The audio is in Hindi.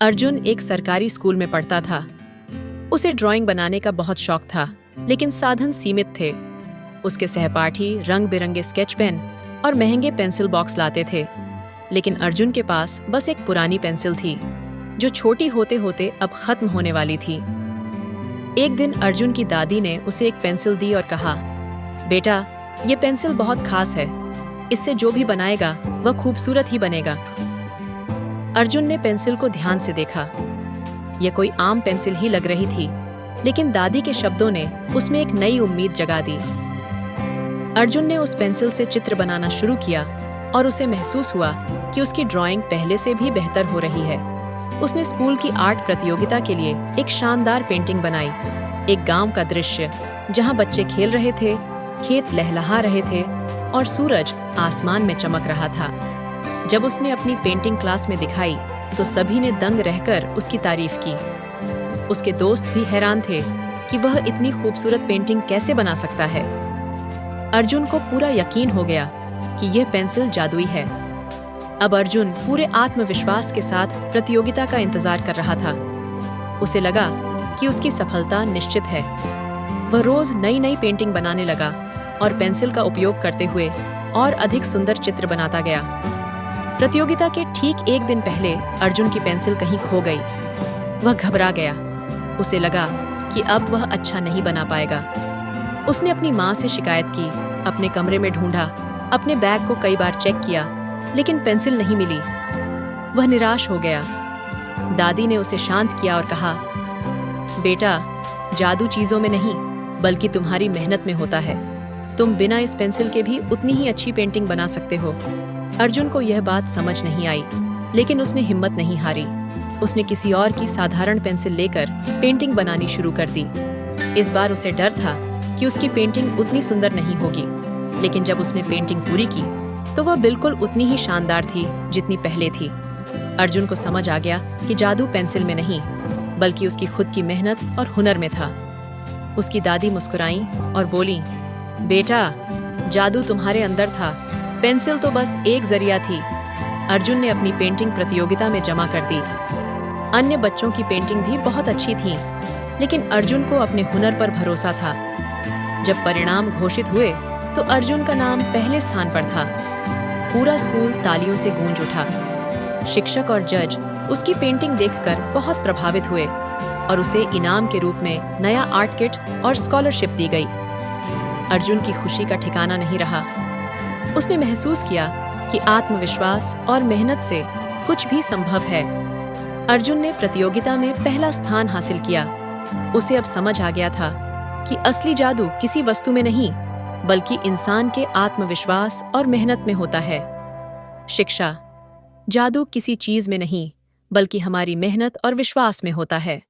अर्जुन एक सरकारी स्कूल में पढ़ता था। उसे ड्राइंग बनाने का बहुत शौक था, लेकिन साधन सीमित थे। उसके सहपाठी रंग बिरंगे स्केच पेन और महंगे पेंसिल बॉक्स लाते थे, लेकिन अर्जुन के पास बस एक पुरानी पेंसिल थी, जो छोटी होते होते अब खत्म होने वाली थी। एक दिन अर्जुन की दादी ने उसे एक पेंसिल दी और कहा, बेटा, ये पेंसिल बहुत खास है। इससे जो भी बनाएगा वह खूबसूरत ही बनेगा। अर्जुन ने पेंसिल को ध्यान से देखा। यह कोई आम पेंसिल ही लग रही थी, लेकिन दादी के शब्दों ने उसमें एक नई उम्मीद जगा दी। अर्जुन ने उस पेंसिल से चित्र बनाना शुरू किया और उसे महसूस हुआ कि उसकी ड्राइंग पहले से भी बेहतर हो रही है। उसने स्कूल की आर्ट प्रतियोगिता के लिए एक शानदार पेंटिंग बनाई। एक गांव का दृश्य जहां बच्चे खेल रहे थे, खेत लहलहा रहे थे और सूरज आसमान में चमक रहा था। जब उसने अपनी पेंटिंग क्लास में दिखाई तो सभी ने दंग रहकर उसकी तारीफ की। उसके दोस्त भी हैरान थे कि वह इतनी खूबसूरत पेंटिंग कैसे बना सकता है। अर्जुन को पूरा यकीन हो गया कि यह पेंसिल जादुई है। अब अर्जुन पूरे आत्मविश्वास के साथ प्रतियोगिता का इंतजार कर रहा था। उसे लगा कि उसकी सफलता निश्चित है। वह रोज नई नई पेंटिंग बनाने लगा और पेंसिल का उपयोग करते हुए और अधिक सुंदर चित्र बनाता गया। प्रतियोगिता के ठीक एक दिन पहले अर्जुन की पेंसिल कहीं खो गई। वह घबरा गया। उसे लगा कि अब वह अच्छा नहीं बना पाएगा। उसने अपनी माँ से शिकायत की, अपने कमरे में ढूंढा, अपने बैग को कई बार चेक किया, लेकिन पेंसिल नहीं मिली। वह निराश हो गया। दादी ने उसे शांत किया और कहा, बेटा, जादू चीजों में नहीं बल्कि तुम्हारी मेहनत में होता है। तुम बिना इस पेंसिल के भी उतनी ही अच्छी पेंटिंग बना सकते हो। अर्जुन को यह बात समझ नहीं आई, लेकिन उसने हिम्मत नहीं हारी। उसने किसी और की साधारण पेंसिल लेकर पेंटिंग बनानी शुरू कर दी। इस बार उसे डर था कि उसकी पेंटिंग उतनी सुंदर नहीं होगी, लेकिन जब उसने पेंटिंग पूरी की तो वह बिल्कुल उतनी ही शानदार थी जितनी पहले थी। अर्जुन को समझ आ गया कि जादू पेंसिल में नहीं बल्कि उसकी खुद की मेहनत और हुनर में था। उसकी दादी मुस्कुराई और बोली, बेटा, जादू तुम्हारे अंदर था, पेंसिल तो बस एक जरिया थी। अर्जुन ने अपनी पेंटिंग प्रतियोगिता में जमा कर दी। अन्य बच्चों की पेंटिंग भी बहुत अच्छी थी, लेकिन अर्जुन को अपने हुनर पर भरोसा था। जब परिणाम घोषित हुए तो अर्जुन का नाम पहले स्थान पर था। पूरा स्कूल तालियों से गूंज उठा। शिक्षक और जज उसकी पेंटिंग देखकर बहुत प्रभावित हुए और उसे इनाम के रूप में नया आर्ट किट और स्कॉलरशिप दी गई। अर्जुन की खुशी का ठिकाना नहीं रहा। उसने महसूस किया कि आत्मविश्वास और मेहनत से कुछ भी संभव है। अर्जुन ने प्रतियोगिता में पहला स्थान हासिल किया। उसे अब समझ आ गया था कि असली जादू किसी वस्तु में नहीं बल्कि इंसान के आत्मविश्वास और मेहनत में होता है। शिक्षा, जादू किसी चीज में नहीं बल्कि हमारी मेहनत और विश्वास में होता है।